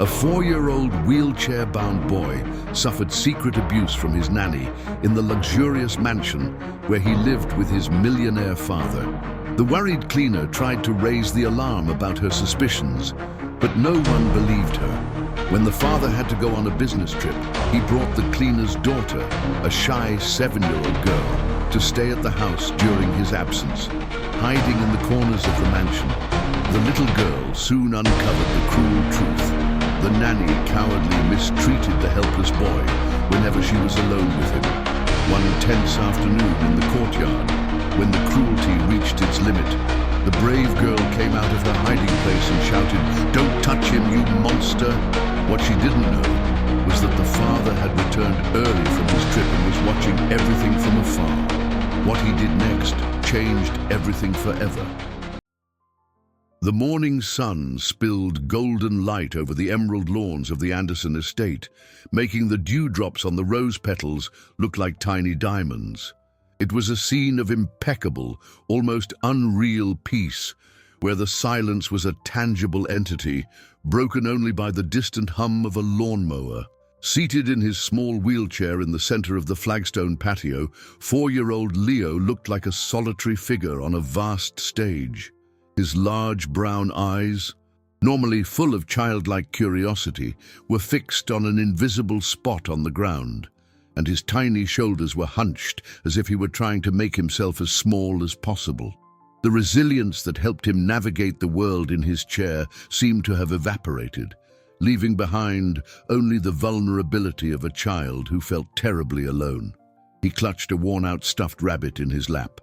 A 4-year-old wheelchair-bound boy suffered secret abuse from his nanny in the luxurious mansion where he lived with his millionaire father. The worried cleaner tried to raise the alarm about her suspicions, but no one believed her. When the father had to go on a business trip, he brought the cleaner's daughter, a shy 7-year-old girl, to stay at the house during his absence. Hiding in the corners of the mansion, the little girl soon uncovered the cruel truth. The nanny cowardly mistreated the helpless boy whenever she was alone with him. One tense afternoon in the courtyard, when the cruelty reached its limit, the brave girl came out of her hiding place and shouted, "Don't touch him, you monster!" What she didn't know was that the father had returned early from his trip and was watching everything from afar. What he did next changed everything forever. The morning sun spilled golden light over the emerald lawns of the Anderson estate, making the dewdrops on the rose petals look like tiny diamonds. It was a scene of impeccable, almost unreal peace, where the silence was a tangible entity, broken only by the distant hum of a lawnmower. Seated in his small wheelchair in the center of the flagstone patio, 4-year-old Leo looked like a solitary figure on a vast stage. His large brown eyes, normally full of childlike curiosity, were fixed on an invisible spot on the ground, and his tiny shoulders were hunched as if he were trying to make himself as small as possible. The resilience that helped him navigate the world in his chair seemed to have evaporated, leaving behind only the vulnerability of a child who felt terribly alone. He clutched a worn-out stuffed rabbit in his lap,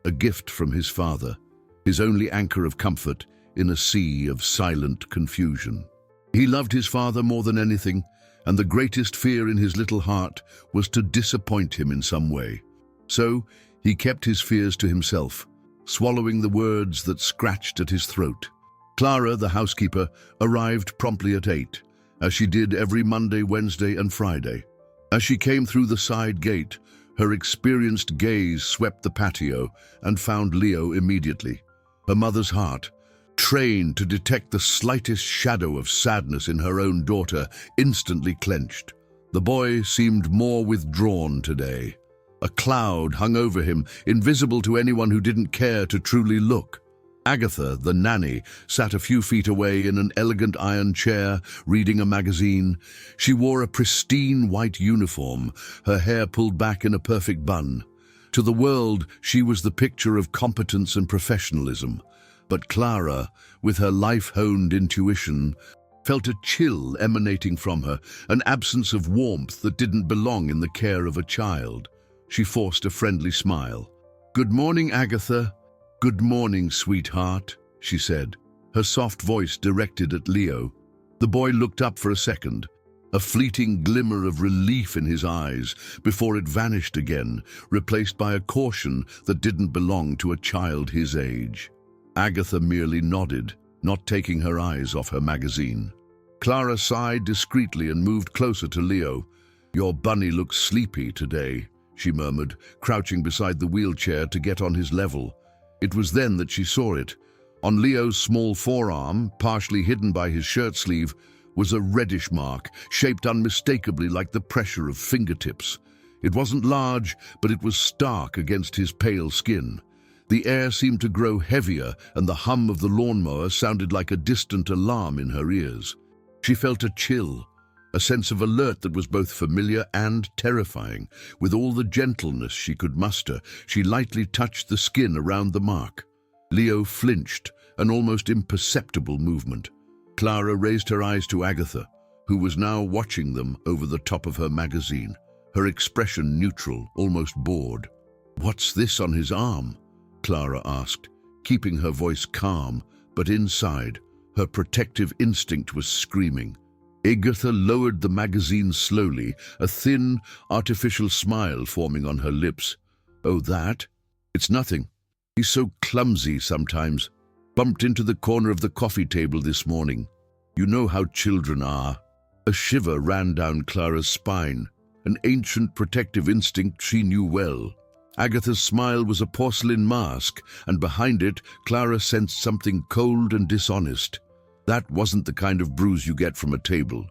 a gift from his father, his only anchor of comfort in a sea of silent confusion. He loved his father more than anything, and the greatest fear in his little heart was to disappoint him in some way. So he kept his fears to himself, swallowing the words that scratched at his throat. Clara, the housekeeper, arrived promptly at 8, as she did every Monday, Wednesday, and Friday. As she came through the side gate, her experienced gaze swept the patio and found Leo immediately. Her mother's heart, trained to detect the slightest shadow of sadness in her own daughter, instantly clenched. The boy seemed more withdrawn today. A cloud hung over him, invisible to anyone who didn't care to truly look. Agatha, the nanny, sat a few feet away in an elegant iron chair, reading a magazine. She wore a pristine white uniform, her hair pulled back in a perfect bun. To the world, she was the picture of competence and professionalism. But Clara, with her life-honed intuition, felt a chill emanating from her, an absence of warmth that didn't belong in the care of a child. She forced a friendly smile. "Good morning, Agatha." "Good morning, sweetheart," she said, her soft voice directed at Leo. The boy looked up for a second, a fleeting glimmer of relief in his eyes, before it vanished again, replaced by a caution that didn't belong to a child his age. Agatha merely nodded, not taking her eyes off her magazine. Clara sighed discreetly and moved closer to Leo. "Your bunny looks sleepy today," she murmured, crouching beside the wheelchair to get on his level. It was then that she saw it. On Leo's small forearm, partially hidden by his shirt sleeve, was a reddish mark, shaped unmistakably like the pressure of fingertips. It wasn't large, but it was stark against his pale skin. The air seemed to grow heavier, and the hum of the lawnmower sounded like a distant alarm in her ears. She felt a chill, a sense of alert that was both familiar and terrifying. With all the gentleness she could muster, she lightly touched the skin around the mark. Leo flinched, an almost imperceptible movement. Clara raised her eyes to Agatha, who was now watching them over the top of her magazine, her expression neutral, almost bored. "What's this on his arm?" Clara asked, keeping her voice calm, but inside, her protective instinct was screaming. Agatha lowered the magazine slowly, a thin, artificial smile forming on her lips. "Oh, that? It's nothing. He's so clumsy sometimes. Bumped into the corner of the coffee table this morning. You know how children are." A shiver ran down Clara's spine, an ancient protective instinct she knew well. Agatha's smile was a porcelain mask, and behind it, Clara sensed something cold and dishonest. That wasn't the kind of bruise you get from a table.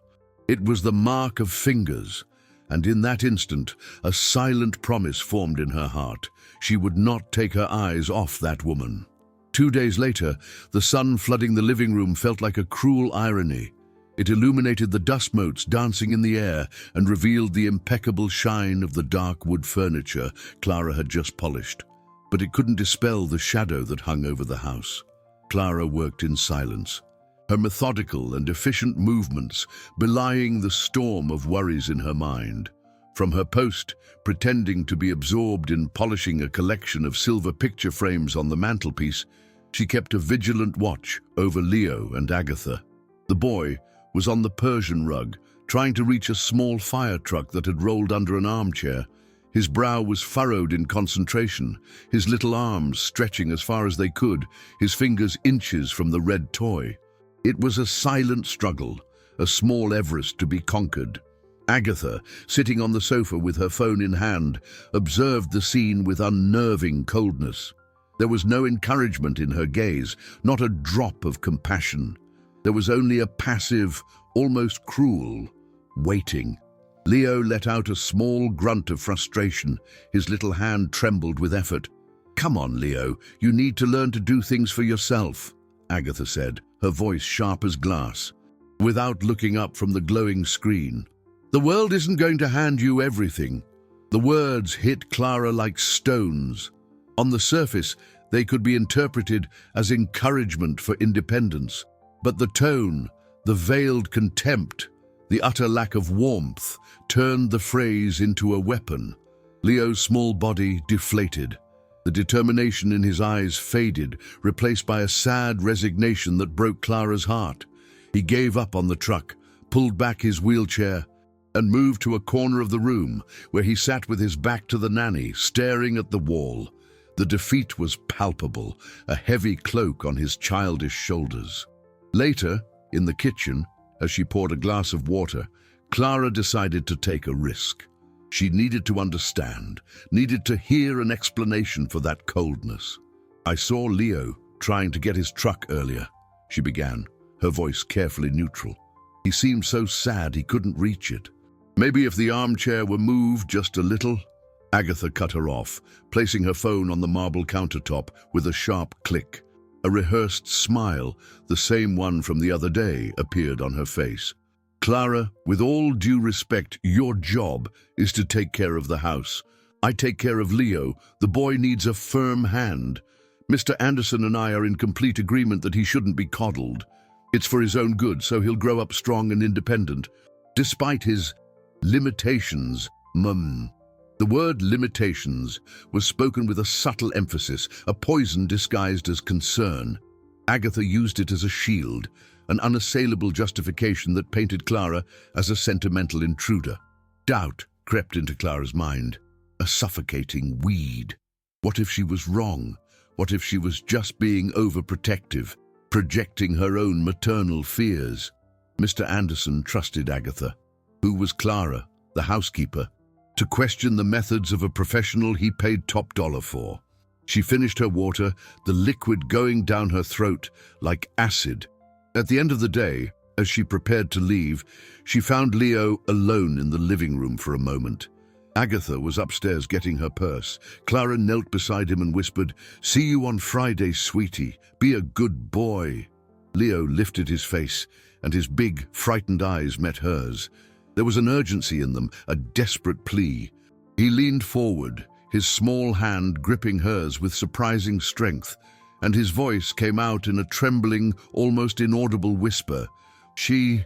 It was the mark of fingers, and in that instant, a silent promise formed in her heart. She would not take her eyes off that woman. 2 days later, the sun flooding the living room felt like a cruel irony. It illuminated the dust motes dancing in the air and revealed the impeccable shine of the dark wood furniture Clara had just polished. But it couldn't dispel the shadow that hung over the house. Clara worked in silence, her methodical and efficient movements belying the storm of worries in her mind. From her post, pretending to be absorbed in polishing a collection of silver picture frames on the mantelpiece, she kept a vigilant watch over Leo and Agatha. The boy was on the Persian rug, trying to reach a small fire truck that had rolled under an armchair. His brow was furrowed in concentration, his little arms stretching as far as they could, his fingers inches from the red toy. It was a silent struggle, a small Everest to be conquered. Agatha, sitting on the sofa with her phone in hand, observed the scene with unnerving coldness. There was no encouragement in her gaze, not a drop of compassion. There was only a passive, almost cruel, waiting. Leo let out a small grunt of frustration. His little hand trembled with effort. "Come on, Leo, you need to learn to do things for yourself," Agatha said, her voice sharp as glass, without looking up from the glowing screen. "The world isn't going to hand you everything." The words hit Clara like stones. On the surface, they could be interpreted as encouragement for independence. But the tone, the veiled contempt, the utter lack of warmth turned the phrase into a weapon. Leo's small body deflated. The determination in his eyes faded, replaced by a sad resignation that broke Clara's heart. He gave up on the truck, pulled back his wheelchair, and moved to a corner of the room where he sat with his back to the nanny, staring at the wall. The defeat was palpable, a heavy cloak on his childish shoulders. Later, in the kitchen, as she poured a glass of water, Clara decided to take a risk. She needed to understand, needed to hear an explanation for that coldness. "I saw Leo trying to get his truck earlier," she began, her voice carefully neutral. "He seemed so sad he couldn't reach it. Maybe if the armchair were moved just a little." Agatha cut her off, placing her phone on the marble countertop with a sharp click. A rehearsed smile, the same one from the other day, appeared on her face. "Clara, with all due respect, your job is to take care of the house. I take care of Leo. The boy needs a firm hand. Mr. Anderson and I are in complete agreement that he shouldn't be coddled. It's for his own good, so he'll grow up strong and independent. Despite his limitations, Mum." The word limitations was spoken with a subtle emphasis, a poison disguised as concern. Agatha used it as a shield, an unassailable justification that painted Clara as a sentimental intruder. Doubt crept into Clara's mind, a suffocating weed. What if she was wrong? What if she was just being overprotective, projecting her own maternal fears? Mr. Anderson trusted Agatha. Who was Clara, the housekeeper, to question the methods of a professional he paid top dollar for? She finished her water, the liquid going down her throat like acid. At the end of the day, as she prepared to leave, she found Leo alone in the living room for a moment. Agatha was upstairs getting her purse. Clara knelt beside him and whispered, "See you on Friday, sweetie. Be a good boy." Leo lifted his face, and his big, frightened eyes met hers. There was an urgency in them, a desperate plea. He leaned forward, his small hand gripping hers with surprising strength, and his voice came out in a trembling, almost inaudible whisper. She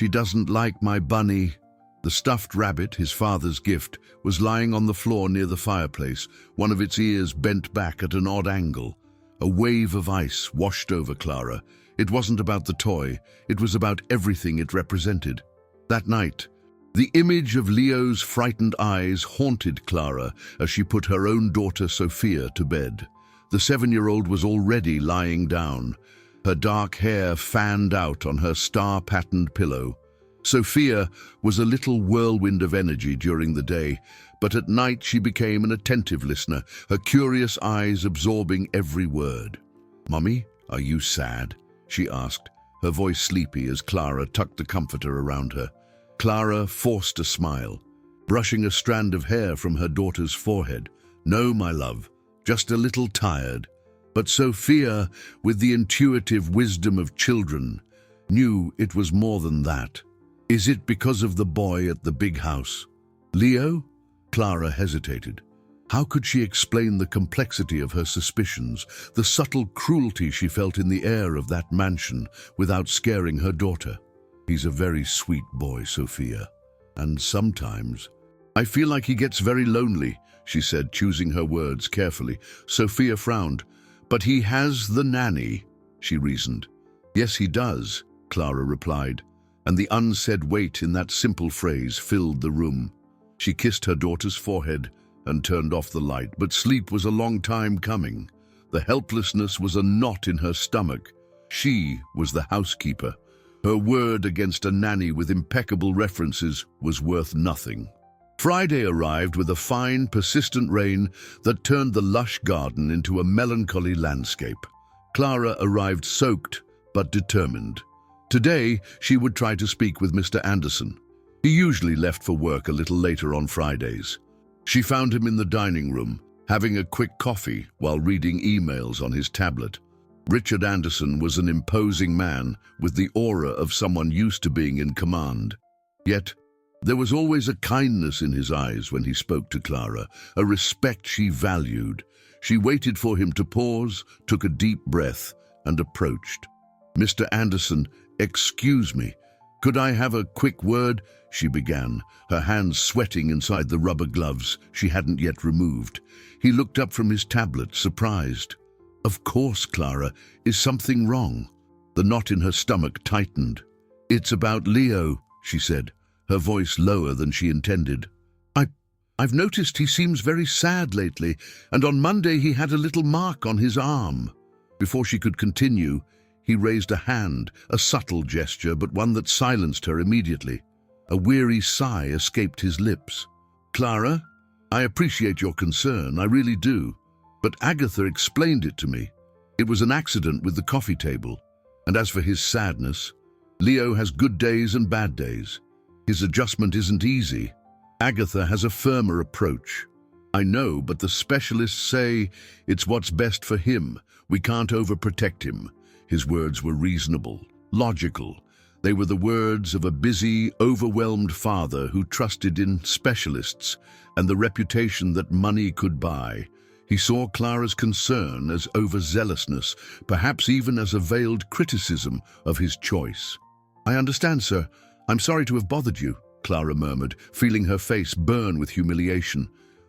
doesn't like my bunny." The stuffed rabbit, his father's gift, was lying on the floor near the fireplace, one of its ears bent back at an odd angle. A wave of ice washed over Clara. It wasn't about the toy, it was about everything it represented. That night, the image of Leo's frightened eyes haunted Clara as she put her own daughter Sophia to bed. The 7-year-old was already lying down, her dark hair fanned out on her star-patterned pillow. Sophia was a little whirlwind of energy during the day, but at night she became an attentive listener, her curious eyes absorbing every word. "Mummy, are you sad?" she asked, her voice sleepy as Clara tucked the comforter around her. Clara forced a smile, brushing a strand of hair from her daughter's forehead. "No, my love, just a little tired." But Sophia, with the intuitive wisdom of children, knew it was more than that. "Is it because of the boy at the big house?" "Leo?" Clara hesitated. How could she explain the complexity of her suspicions, the subtle cruelty she felt in the air of that mansion, without scaring her daughter? "He's a very sweet boy, Sophia. And sometimes I feel like he gets very lonely," she said, choosing her words carefully. Sophia frowned. "But he has the nanny," she reasoned. "Yes, he does," Clara replied, and the unsaid weight in that simple phrase filled the room. She kissed her daughter's forehead and turned off the light, but sleep was a long time coming. The helplessness was a knot in her stomach. She was the housekeeper. Her word against a nanny with impeccable references was worth nothing. Friday arrived with a fine, persistent rain that turned the lush garden into a melancholy landscape. Clara arrived soaked but determined. Today, she would try to speak with Mr. Anderson. He usually left for work a little later on Fridays. She found him in the dining room, having a quick coffee while reading emails on his tablet. Richard Anderson was an imposing man with the aura of someone used to being in command. Yet, there was always a kindness in his eyes when he spoke to Clara, a respect she valued. She waited for him to pause, took a deep breath, and approached. "Mr. Anderson, excuse me. Could I have a quick word?" she began, her hands sweating inside the rubber gloves she hadn't yet removed. He looked up from his tablet, surprised. "Of course, Clara. Is something wrong?" The knot in her stomach tightened. "It's about Leo," she said, her voice lower than she intended. I've noticed he seems very sad lately, and on Monday he had a little mark on his arm." Before she could continue, he raised a hand, a subtle gesture, but one that silenced her immediately. A weary sigh escaped his lips. "Clara, I appreciate your concern, I really do. But Agatha explained it to me. It was an accident with the coffee table. And as for his sadness, Leo has good days and bad days. His adjustment isn't easy. Agatha has a firmer approach. I know, but the specialists say it's what's best for him. We can't overprotect him." His words were reasonable, logical. They were the words of a busy, overwhelmed father who trusted in specialists and the reputation that money could buy. He saw Clara's concern as overzealousness, perhaps even as a veiled criticism of his choice. "I understand, sir. I'm sorry to have bothered you," Clara murmured, feeling her face burn with humiliation.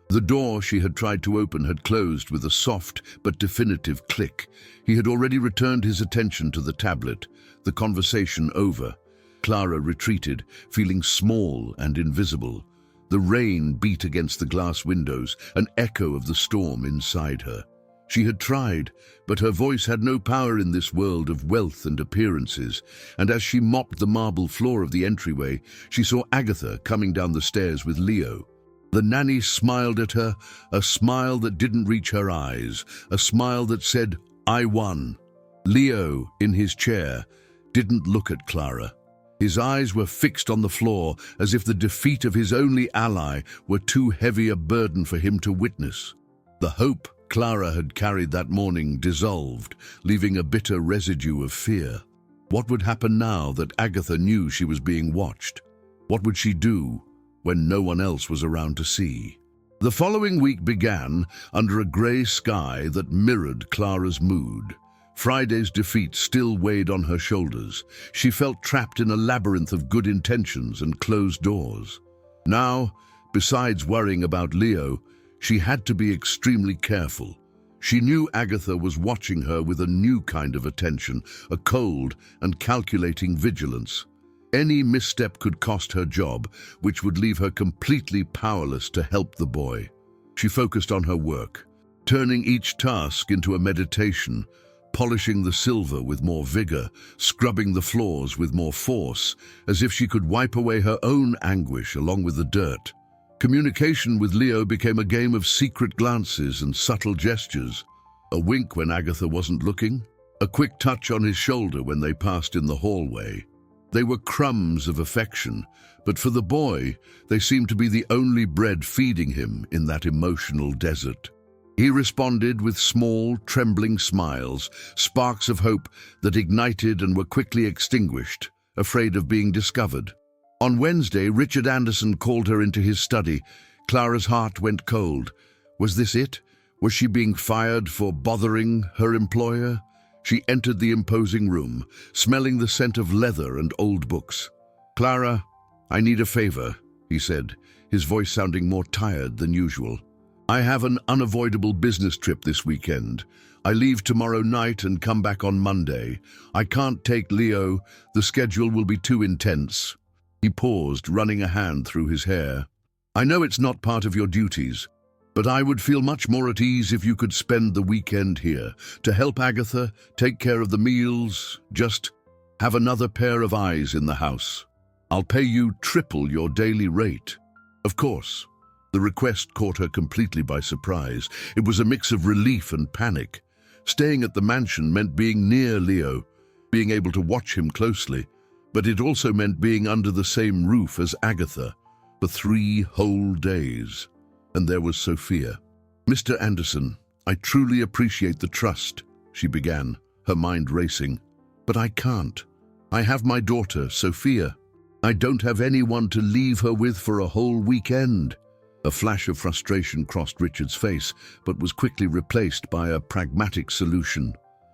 The door she had tried to open had closed with a soft but definitive click. He had already returned his attention to the tablet, the conversation over. Clara retreated, feeling small and invisible. The rain beat against the glass windows, an echo of the storm inside her. She had tried, but her voice had no power in this world of wealth and appearances, and as she mopped the marble floor of the entryway, she saw Agatha coming down the stairs with Leo. The nanny smiled at her, a smile that didn't reach her eyes, a smile that said, "I won." Leo, in his chair, didn't look at Clara. His eyes were fixed on the floor, as if the defeat of his only ally were too heavy a burden for him to witness. The hope Clara had carried that morning dissolved, leaving a bitter residue of fear. What would happen now that Agatha knew she was being watched? What would she do when no one else was around to see? The following week began under a grey sky that mirrored Clara's mood. Friday's defeat still weighed on her shoulders. She felt trapped in a labyrinth of good intentions and closed doors. Now, besides worrying about Leo, she had to be extremely careful. She knew Agatha was watching her with a new kind of attention, a cold and calculating vigilance. Any misstep could cost her job, which would leave her completely powerless to help the boy. She focused on her work, turning each task into a meditation, polishing the silver with more vigor, scrubbing the floors with more force, as if she could wipe away her own anguish along with the dirt. Communication with Leo became a game of secret glances and subtle gestures. A wink when Agatha wasn't looking, A quick touch on his shoulder when they passed in the hallway. They were crumbs of affection, but for the boy, they seemed to be the only bread feeding him in that emotional desert. He responded with small, trembling smiles, sparks of hope that ignited and were quickly extinguished, afraid of being discovered. On Wednesday, Richard Anderson called her into his study. Clara's heart went cold. Was this it? Was she being fired for bothering her employer? She entered the imposing room, smelling the scent of leather and old books. "Clara, I need a favor," he said, his voice sounding more tired than usual. "I have an unavoidable business trip this weekend. I leave tomorrow night and come back on Monday. I can't take Leo. The schedule will be too intense." He paused, running a hand through his hair. "I know it's not part of your duties, but I would feel much more at ease if you could spend the weekend here to help Agatha, take care of the meals, just have another pair of eyes in the house. I'll pay you triple your daily rate." Of course, the request caught her completely by surprise. It was a mix of relief and panic. Staying at the mansion meant being near Leo, being able to watch him closely, but it also meant being under the same roof as Agatha for 3 whole days. And there was Sophia. "Mr. Anderson, I truly appreciate the trust," she began, her mind racing. "But I can't. I have my daughter, Sophia. I don't have anyone to leave her with for a whole weekend." A flash of frustration crossed Richard's face, but was quickly replaced by a pragmatic solution.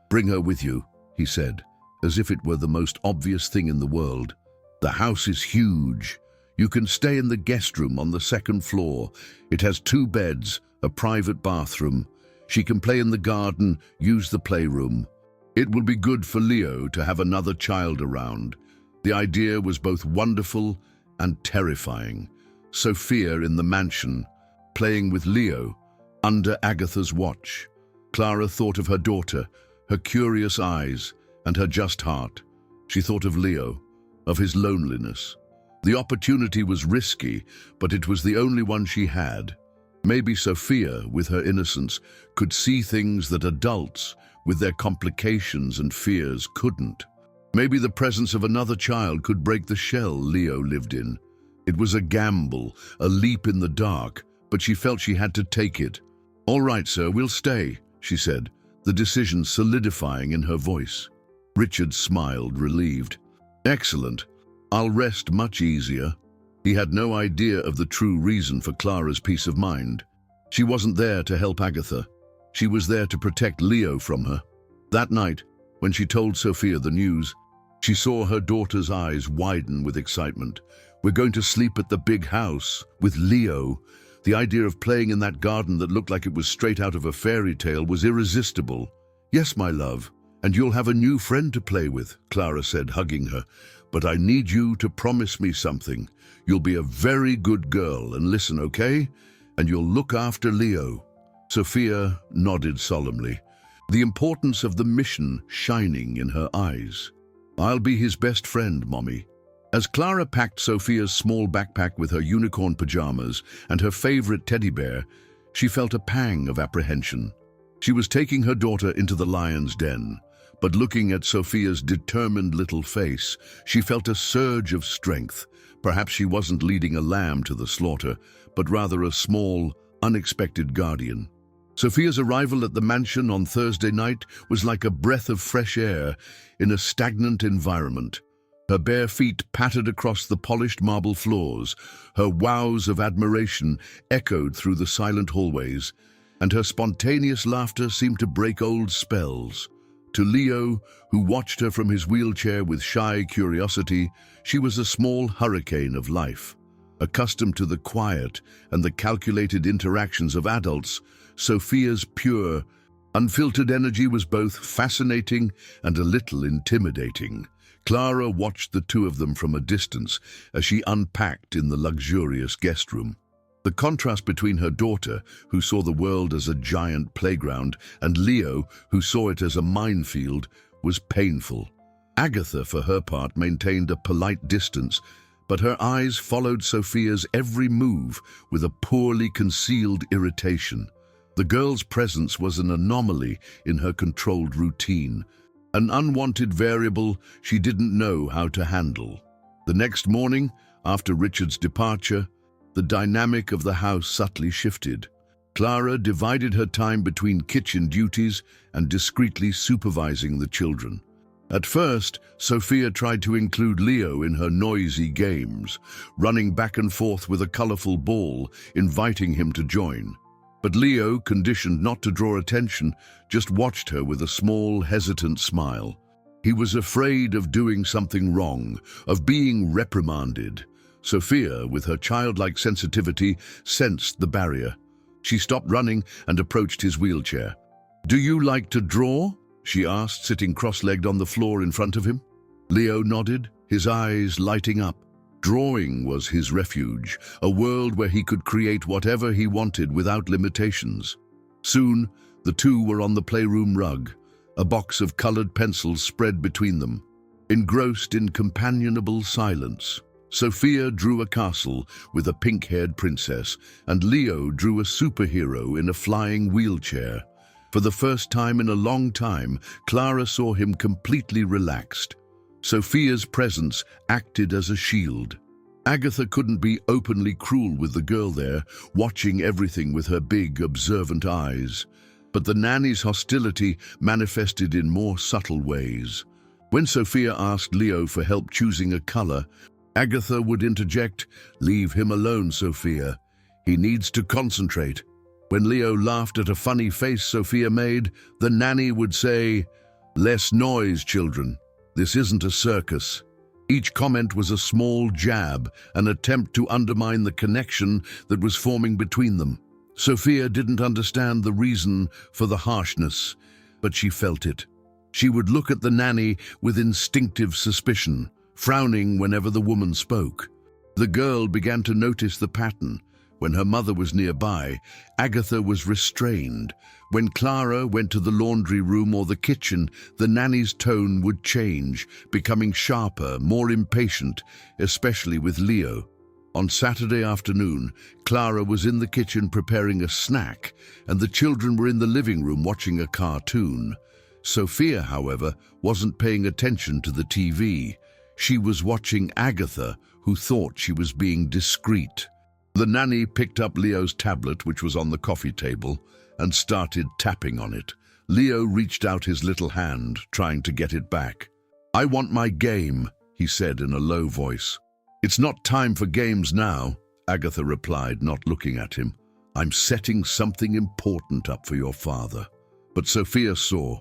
"Bring her with you," he said, as if it were the most obvious thing in the world. "The house is huge. You can stay in the guest room on the 2nd floor. It has 2 beds, a private bathroom. She can play in the garden, use the playroom. It will be good for Leo to have another child around." The idea was both wonderful and terrifying. Sophia in the mansion, playing with Leo, under Agatha's watch. Clara thought of her daughter, her curious eyes, and her just heart. She thought of Leo, of his loneliness. The opportunity was risky, but it was the only one she had. Maybe Sophia, with her innocence, could see things that adults, with their complications and fears, couldn't. Maybe the presence of another child could break the shell Leo lived in. It was a gamble, a leap in the dark, but she felt she had to take it. "All right, sir, we'll stay," she said, the decision solidifying in her voice. Richard smiled, relieved. "Excellent. I'll rest much easier." He had no idea of the true reason for Clara's peace of mind. She wasn't there to help Agatha. She was there to protect Leo from her. That night, when she told Sophia the news, she saw her daughter's eyes widen with excitement. "We're going to sleep at the big house, with Leo." The idea of playing in that garden that looked like it was straight out of a fairy tale was irresistible. "Yes, my love, and you'll have a new friend to play with," Clara said, hugging her. "But I need you to promise me something. You'll be a very good girl and listen, okay? And you'll look after Leo." Sophia nodded solemnly, the importance of the mission shining in her eyes. "I'll be his best friend, Mommy." As Clara packed Sophia's small backpack with her unicorn pajamas and her favorite teddy bear, she felt a pang of apprehension. She was taking her daughter into the lion's den, but looking at Sophia's determined little face, she felt a surge of strength. Perhaps she wasn't leading a lamb to the slaughter, but rather a small, unexpected guardian. Sophia's arrival at the mansion on Thursday night was like a breath of fresh air in a stagnant environment. Her bare feet pattered across the polished marble floors, her wows of admiration echoed through the silent hallways, and her spontaneous laughter seemed to break old spells. To Leo, who watched her from his wheelchair with shy curiosity, she was a small hurricane of life. Accustomed to the quiet and the calculated interactions of adults, Sophia's pure, unfiltered energy was both fascinating and a little intimidating. Clara watched the two of them from a distance as she unpacked in the luxurious guest room. The contrast between her daughter, who saw the world as a giant playground, and Leo, who saw it as a minefield, was painful. Agatha, for her part, maintained a polite distance, but her eyes followed Sophia's every move with a poorly concealed irritation. The girl's presence was an anomaly in her controlled routine. an unwanted variable she didn't know how to handle. The next morning, after Richard's departure, the dynamic of the house subtly shifted. Clara divided her time between kitchen duties and discreetly supervising the children. At first, Sophia tried to include Leo in her noisy games, running back and forth with a colorful ball, inviting him to join. But Leo, conditioned not to draw attention, just watched her with a small, hesitant smile. He was afraid of doing something wrong, of being reprimanded. Sophia, with her childlike sensitivity, sensed the barrier. She stopped running and approached his wheelchair. "Do you like to draw?" she asked, sitting cross-legged on the floor in front of him. Leo nodded, his eyes lighting up. Drawing was his refuge, a world where he could create whatever he wanted without limitations. Soon, the two were on the playroom rug, a box of colored pencils spread between them. Engrossed in companionable silence, Sophia drew a castle with a pink-haired princess, and Leo drew a superhero in a flying wheelchair. For the first time in a long time, Clara saw him completely relaxed. Sophia's presence acted as a shield. Agatha couldn't be openly cruel with the girl there, watching everything with her big, observant eyes. But the nanny's hostility manifested in more subtle ways. When Sophia asked Leo for help choosing a color, Agatha would interject, "Leave him alone, Sophia. He needs to concentrate." When Leo laughed at a funny face Sophia made, the nanny would say, "Less noise, children. This isn't a circus." Each comment was a small jab, an attempt to undermine the connection that was forming between them. Sophia didn't understand the reason for the harshness, but she felt it. She would look at the nanny with instinctive suspicion, frowning whenever the woman spoke. The girl began to notice the pattern. When her mother was nearby, Agatha was restrained. When Clara went to the laundry room or the kitchen, the nanny's tone would change, becoming sharper, more impatient, especially with Leo. On Saturday afternoon, Clara was in the kitchen preparing a snack, and the children were in the living room watching a cartoon. Sophia, however, wasn't paying attention to the TV. She was watching Agatha, who thought she was being discreet. The nanny picked up Leo's tablet, which was on the coffee table, and started tapping on it. Leo reached out his little hand, trying to get it back. "I want my game," he said in a low voice. "It's not time for games now," Agatha replied, not looking at him. "I'm setting something important up for your father." But Sophia saw.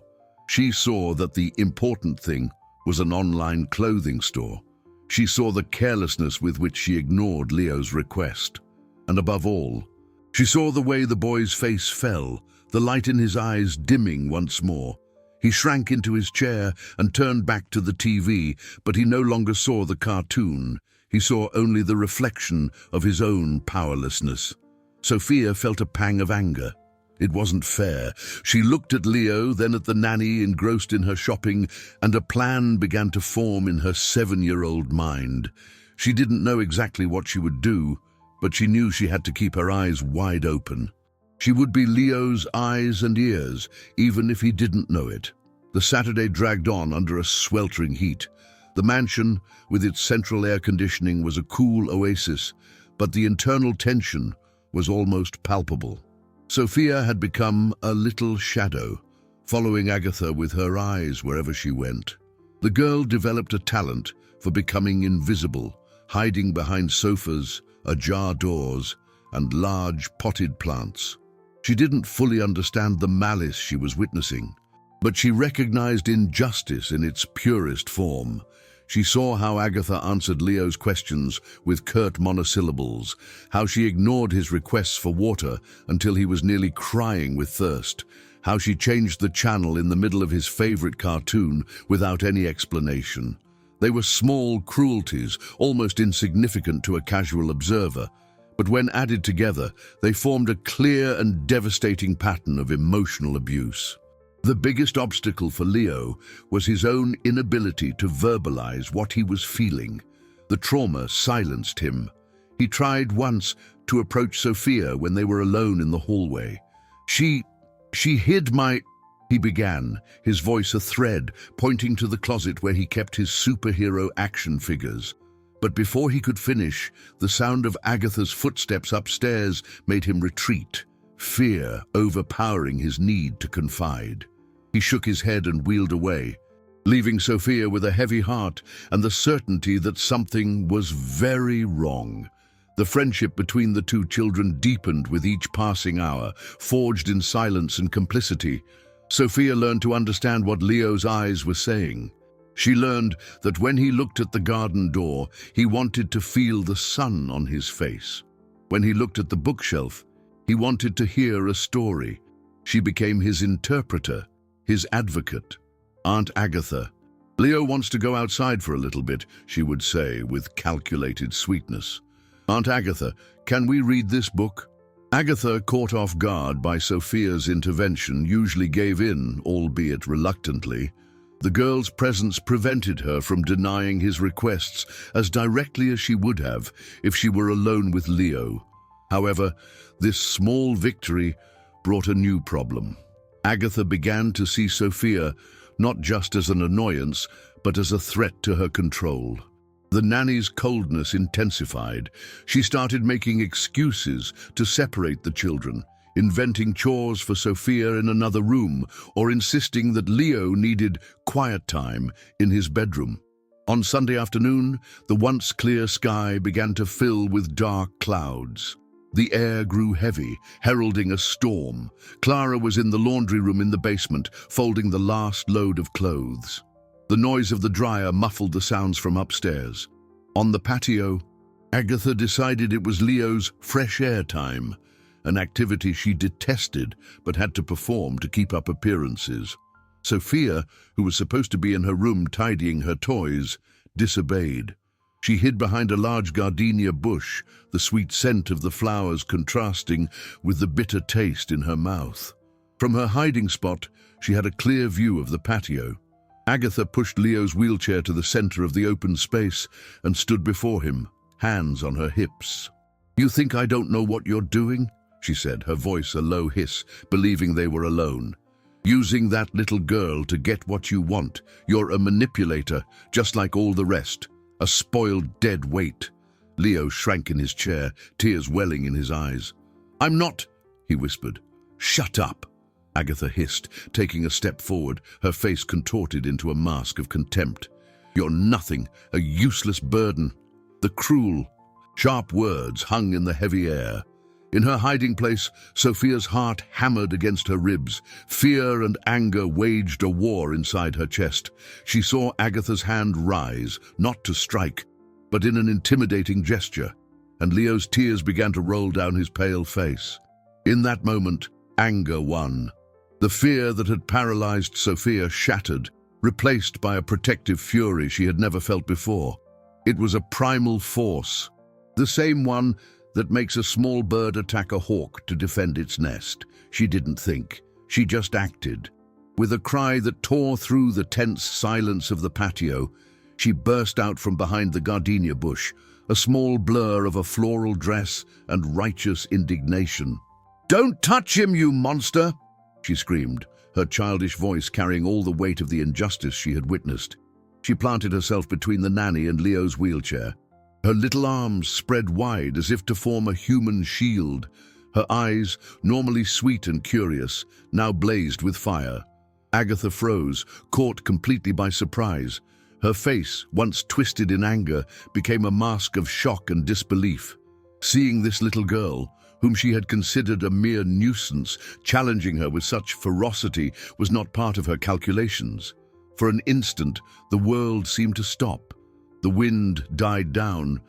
She saw that the important thing was an online clothing store. She saw the carelessness with which she ignored Leo's request. And above all, she saw the way the boy's face fell, the light in his eyes dimming once more. He shrank into his chair and turned back to the TV, but he no longer saw the cartoon. He saw only the reflection of his own powerlessness. Sophia felt a pang of anger. It wasn't fair. She looked at Leo, then at the nanny engrossed in her shopping, and a plan began to form in her 7-year-old mind. She didn't know exactly what she would do, but she knew she had to keep her eyes wide open. She would be Leo's eyes and ears, even if he didn't know it. The Saturday dragged on under a sweltering heat. The mansion, with its central air conditioning, was a cool oasis, but the internal tension was almost palpable. Sophia had become a little shadow, following Agatha with her eyes wherever she went. The girl developed a talent for becoming invisible, hiding behind sofas, ajar doors, and large potted plants. She didn't fully understand the malice she was witnessing, but she recognized injustice in its purest form. She saw how Agatha answered Leo's questions with curt monosyllables, how she ignored his requests for water until he was nearly crying with thirst, how she changed the channel in the middle of his favorite cartoon without any explanation. They were small cruelties, almost insignificant to a casual observer, but when added together, they formed a clear and devastating pattern of emotional abuse. The biggest obstacle for Leo was his own inability to verbalize what he was feeling. The trauma silenced him. He tried once to approach Sophia when they were alone in the hallway. She hid my... He began, his voice a thread, pointing to the closet where he kept his superhero action figures. But before he could finish, the sound of Agatha's footsteps upstairs made him retreat, fear overpowering his need to confide. He shook his head and wheeled away, leaving Sophia with a heavy heart and the certainty that something was very wrong. The friendship between the two children deepened with each passing hour, forged in silence and complicity. Sophia learned to understand what Leo's eyes were saying. She learned that when he looked at the garden door, he wanted to feel the sun on his face. When he looked at the bookshelf, he wanted to hear a story. She became his interpreter, his advocate. Aunt Agatha, "Leo wants to go outside for a little bit," she would say with calculated sweetness. "Aunt Agatha, can we read this book?" Agatha, caught off guard by Sophia's intervention, usually gave in, albeit reluctantly. The girl's presence prevented her from denying his requests as directly as she would have if she were alone with Leo. However, this small victory brought a new problem. Agatha began to see Sophia not just as an annoyance, but as a threat to her control. The nanny's coldness intensified. She started making excuses to separate the children, inventing chores for Sophia in another room, or insisting that Leo needed quiet time in his bedroom. On Sunday afternoon, the once clear sky began to fill with dark clouds. The air grew heavy, heralding a storm. Clara was in the laundry room in the basement, folding the last load of clothes. The noise of the dryer muffled the sounds from upstairs. On the patio, Agatha decided it was Leo's fresh air time, an activity she detested but had to perform to keep up appearances. Sophia, who was supposed to be in her room tidying her toys, disobeyed. She hid behind a large gardenia bush, the sweet scent of the flowers contrasting with the bitter taste in her mouth. From her hiding spot, she had a clear view of the patio. Agatha pushed Leo's wheelchair to the center of the open space and stood before him, hands on her hips. "You think I don't know what you're doing?" she said, her voice a low hiss, believing they were alone. "Using that little girl to get what you want. You're a manipulator, just like all the rest. A spoiled dead weight." Leo shrank in his chair, tears welling in his eyes. "I'm not," he whispered. "Shut up," Agatha hissed, taking a step forward, her face contorted into a mask of contempt. "You're nothing, a useless burden." The cruel, sharp words hung in the heavy air. In her hiding place, Sophia's heart hammered against her ribs. Fear and anger waged a war inside her chest. She saw Agatha's hand rise, not to strike, but in an intimidating gesture, and Leo's tears began to roll down his pale face. In that moment, anger won. The fear that had paralyzed Sophia shattered, replaced by a protective fury she had never felt before. It was a primal force, the same one that makes a small bird attack a hawk to defend its nest. She didn't think, she just acted. With a cry that tore through the tense silence of the patio, she burst out from behind the gardenia bush, a small blur of a floral dress and righteous indignation. "Don't touch him, you monster!" she screamed, her childish voice carrying all the weight of the injustice she had witnessed. She planted herself between the nanny and Leo's wheelchair. Her little arms spread wide as if to form a human shield. Her eyes, normally sweet and curious, now blazed with fire. Agatha froze, caught completely by surprise. Her face, once twisted in anger, became a mask of shock and disbelief. Seeing this little girl, whom she had considered a mere nuisance, challenging her with such ferocity was not part of her calculations. For an instant, the world seemed to stop. The wind died down.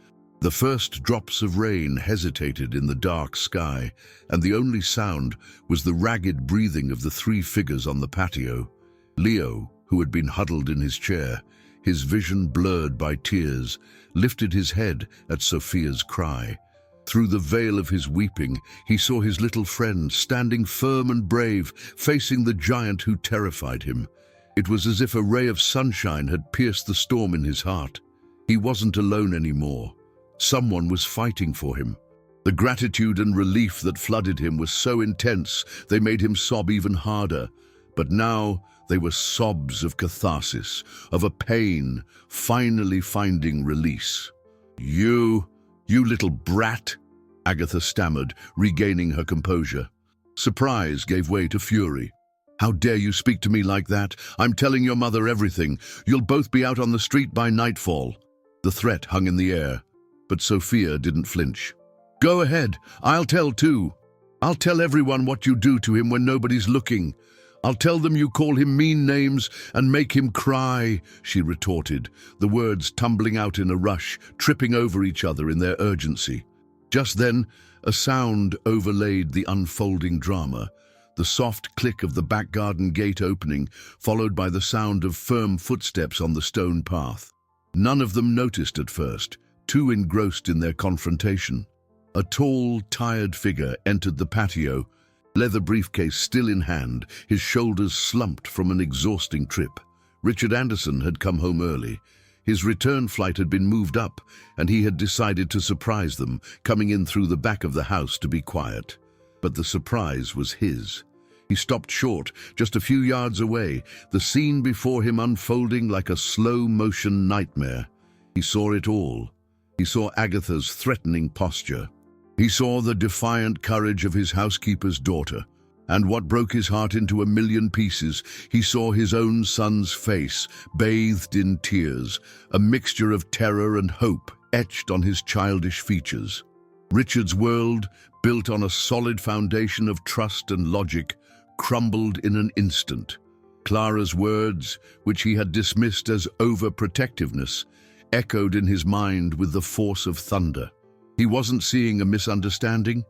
The first drops of rain hesitated in the dark sky, and the only sound was the ragged breathing of the three figures on the patio. Leo, who had been huddled in his chair, his vision blurred by tears, lifted his head at Sophia's cry. Through the veil of his weeping, he saw his little friend standing firm and brave, facing the giant who terrified him. It was as if a ray of sunshine had pierced the storm in his heart. He wasn't alone anymore. Someone was fighting for him. The gratitude and relief that flooded him was so intense they made him sob even harder. But now they were sobs of catharsis, of a pain finally finding release. You little brat," Agatha stammered, regaining her composure. Surprise gave way to fury. "How dare you speak to me like that? I'm telling your mother everything. You'll both be out on the street by nightfall." The threat hung in the air, but Sophia didn't flinch. "Go ahead, I'll tell too. I'll tell everyone what you do to him when nobody's looking. I'll tell them you call him mean names and make him cry," she retorted, the words tumbling out in a rush, tripping over each other in their urgency. Just then, a sound overlaid the unfolding drama, the soft click of the back garden gate opening, followed by the sound of firm footsteps on the stone path. None of them noticed at first, too engrossed in their confrontation. A tall, tired figure entered the patio, leather briefcase still in hand, his shoulders slumped from an exhausting trip. Richard Anderson had come home early. His return flight had been moved up, and he had decided to surprise them, coming in through the back of the house to be quiet. But the surprise was his. He stopped short, just a few yards away, the scene before him unfolding like a slow-motion nightmare. He saw it all. He saw Agatha's threatening posture. He saw the defiant courage of his housekeeper's daughter, and what broke his heart into a million pieces, he saw his own son's face, bathed in tears, a mixture of terror and hope etched on his childish features. Richard's world, built on a solid foundation of trust and logic, crumbled in an instant. Clara's words, which he had dismissed as overprotectiveness, echoed in his mind with the force of thunder. He wasn't seeing a misunderstanding.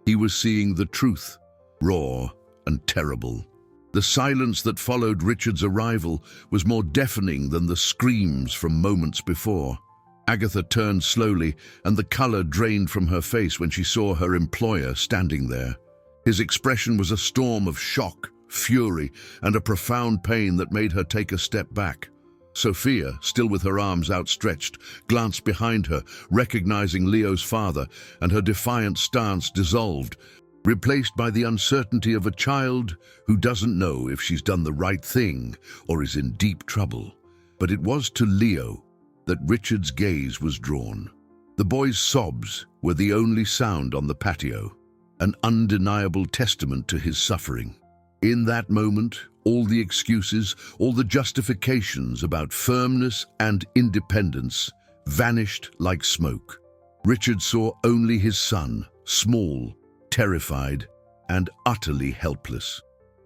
He was seeing the truth, raw and terrible. The silence that followed Richard's arrival was more deafening than the screams from moments before. Agatha turned slowly, and the color drained from her face when she saw her employer standing there. His expression was a storm of shock, fury, and a profound pain that made her take a step back. Sophia, still with her arms outstretched, glanced behind her, recognizing Leo's father, and her defiant stance dissolved, replaced by the uncertainty of a child who doesn't know if she's done the right thing or is in deep trouble. But it was to Leo that Richard's gaze was drawn. The boy's sobs were the only sound on the patio, an undeniable testament to his suffering. In that moment, all the excuses, all the justifications about firmness and independence vanished like smoke. Richard saw only his son, small, terrified, and utterly helpless.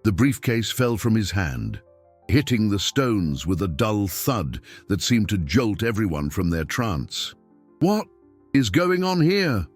The briefcase fell from his hand, hitting the stones with a dull thud that seemed to jolt everyone from their trance. "What is going on here?"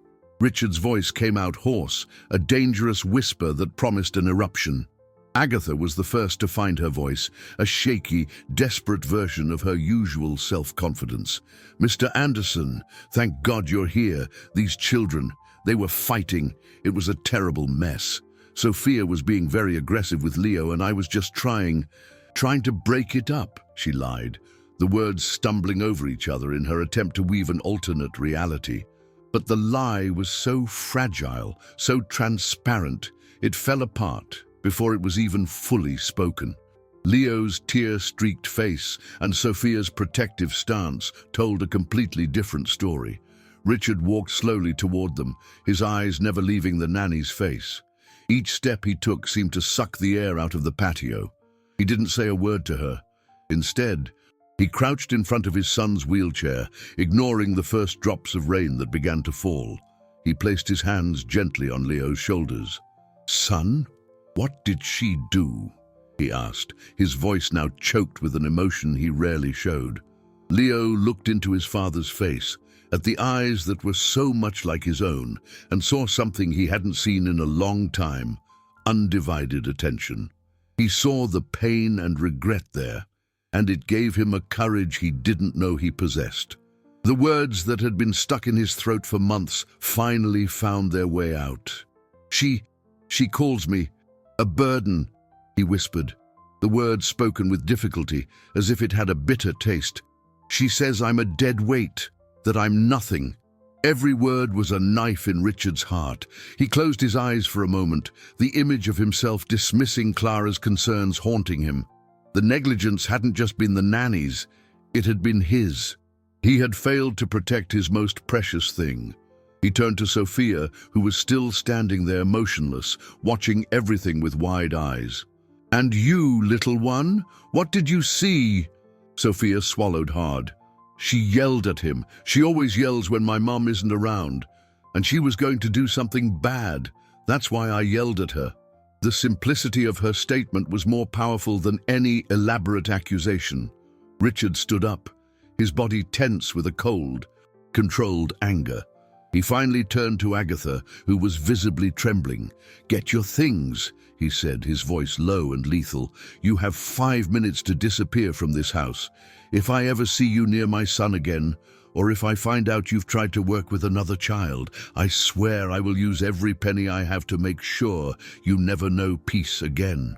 Richard's voice came out hoarse, a dangerous whisper that promised an eruption. Agatha was the first to find her voice, a shaky, desperate version of her usual self-confidence. "Mr. Anderson, thank God you're here. These children, they were fighting. It was a terrible mess. Sophia was being very aggressive with Leo, and I was just trying to break it up," she lied, the words stumbling over each other in her attempt to weave an alternate reality. But the lie was so fragile, so transparent, it fell apart before it was even fully spoken. Leo's tear-streaked face and Sophia's protective stance told a completely different story. Richard walked slowly toward them, his eyes never leaving the nanny's face. Each step he took seemed to suck the air out of the patio. He didn't say a word to her. Instead, he crouched in front of his son's wheelchair, ignoring the first drops of rain that began to fall. He placed his hands gently on Leo's shoulders. "Son, what did she do?" he asked, his voice now choked with an emotion he rarely showed. Leo looked into his father's face, at the eyes that were so much like his own, and saw something he hadn't seen in a long time: undivided attention. He saw the pain and regret there, and it gave him a courage he didn't know he possessed. The words that had been stuck in his throat for months finally found their way out. She calls me a burden," he whispered, the words spoken with difficulty, as if it had a bitter taste. "She says I'm a dead weight, that I'm nothing." Every word was a knife in Richard's heart. He closed his eyes for a moment, the image of himself dismissing Clara's concerns haunting him. The negligence hadn't just been the nanny's, it had been his. He had failed to protect his most precious thing. He turned to Sophia, who was still standing there motionless, watching everything with wide eyes. "And you, little one, what did you see?" Sophia swallowed hard. She yelled at him. She always yells when my mom isn't around. And she was going to do something bad. That's why I yelled at her. The simplicity of her statement was more powerful than any elaborate accusation. Richard stood up, his body tense with a cold, controlled anger. He finally turned to Agatha, who was visibly trembling. "Get your things," he said, his voice low and lethal. "You have 5 minutes to disappear from this house. If I ever see you near my son again, or if I find out you've tried to work with another child, I swear I will use every penny I have to make sure you never know peace again."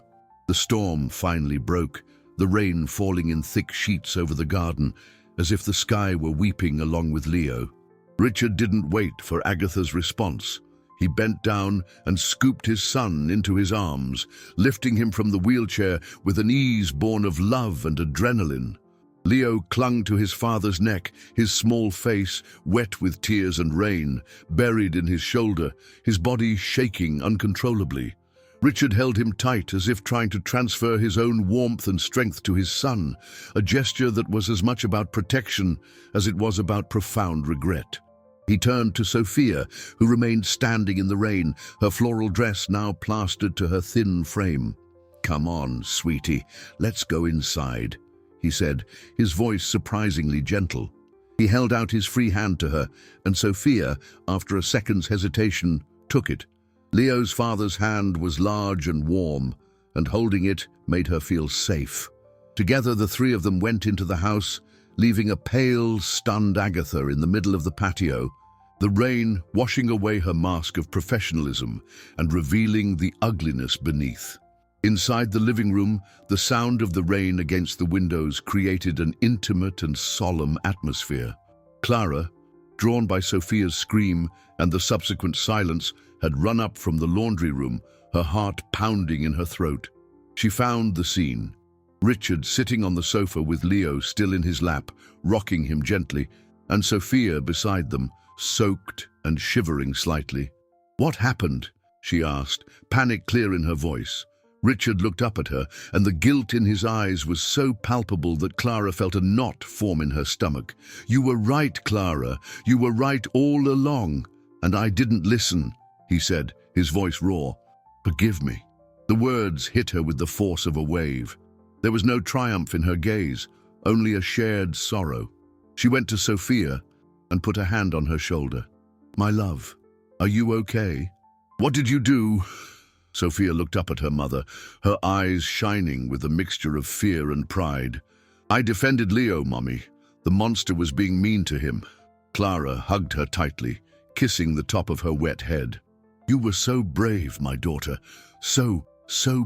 The storm finally broke, the rain falling in thick sheets over the garden, as if the sky were weeping along with Leo. Richard didn't wait for Agatha's response. He bent down and scooped his son into his arms, lifting him from the wheelchair with an ease born of love and adrenaline. Leo clung to his father's neck, his small face wet with tears and rain, buried in his shoulder, his body shaking uncontrollably. Richard held him tight as if trying to transfer his own warmth and strength to his son, a gesture that was as much about protection as it was about profound regret. He turned to Sophia, who remained standing in the rain, her floral dress now plastered to her thin frame. "Come on, sweetie, let's go inside," he said, his voice surprisingly gentle. He held out his free hand to her, and Sophia, after a second's hesitation, took it. Leo's father's hand was large and warm, and holding it made her feel safe. Together the three of them went into the house, leaving a pale, stunned Agatha in the middle of the patio, the rain washing away her mask of professionalism and revealing the ugliness beneath. Inside the living room, the sound of the rain against the windows created an intimate and solemn atmosphere. Clara, drawn by Sophia's scream and the subsequent silence, had run up from the laundry room, her heart pounding in her throat. She found the scene. Richard sitting on the sofa with Leo still in his lap, rocking him gently, and Sophia beside them, soaked and shivering slightly. "What happened?" she asked, panic clear in her voice. Richard looked up at her, and the guilt in his eyes was so palpable that Clara felt a knot form in her stomach. "You were right, Clara. You were right all along. And I didn't listen," he said, his voice raw. "Forgive me." The words hit her with the force of a wave. There was no triumph in her gaze, only a shared sorrow. She went to Sophia and put a hand on her shoulder. "My love, are you okay?" "What did you do?" Sophia looked up at her mother, her eyes shining with a mixture of fear and pride. "I defended Leo, Mommy. The monster was being mean to him." Clara hugged her tightly, kissing the top of her wet head. "You were so brave, my daughter. So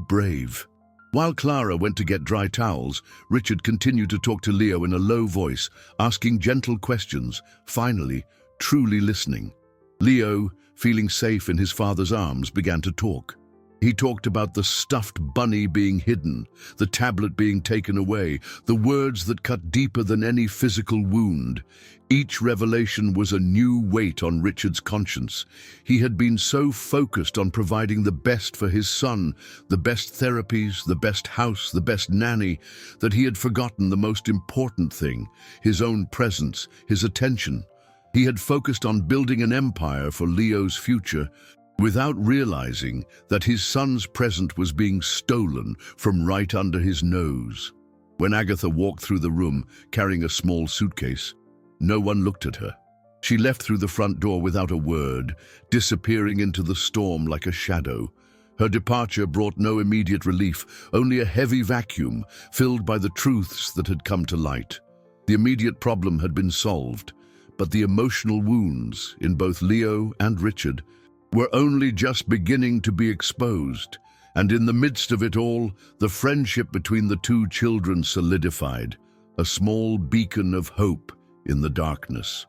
brave." While Clara went to get dry towels, Richard continued to talk to Leo in a low voice, asking gentle questions, finally, truly listening. Leo, feeling safe in his father's arms, began to talk. He talked about the stuffed bunny being hidden, the tablet being taken away, the words that cut deeper than any physical wound. Each revelation was a new weight on Richard's conscience. He had been so focused on providing the best for his son, the best therapies, the best house, the best nanny, that he had forgotten the most important thing, his own presence, his attention. He had focused on building an empire for Leo's future, without realizing that his son's present was being stolen from right under his nose. When Agatha walked through the room, carrying a small suitcase, no one looked at her. She left through the front door without a word, disappearing into the storm like a shadow. Her departure brought no immediate relief, only a heavy vacuum filled by the truths that had come to light. The immediate problem had been solved, but the emotional wounds in both Leo and Richard were only just beginning to be exposed, and in the midst of it all, the friendship between the two children solidified, a small beacon of hope in the darkness.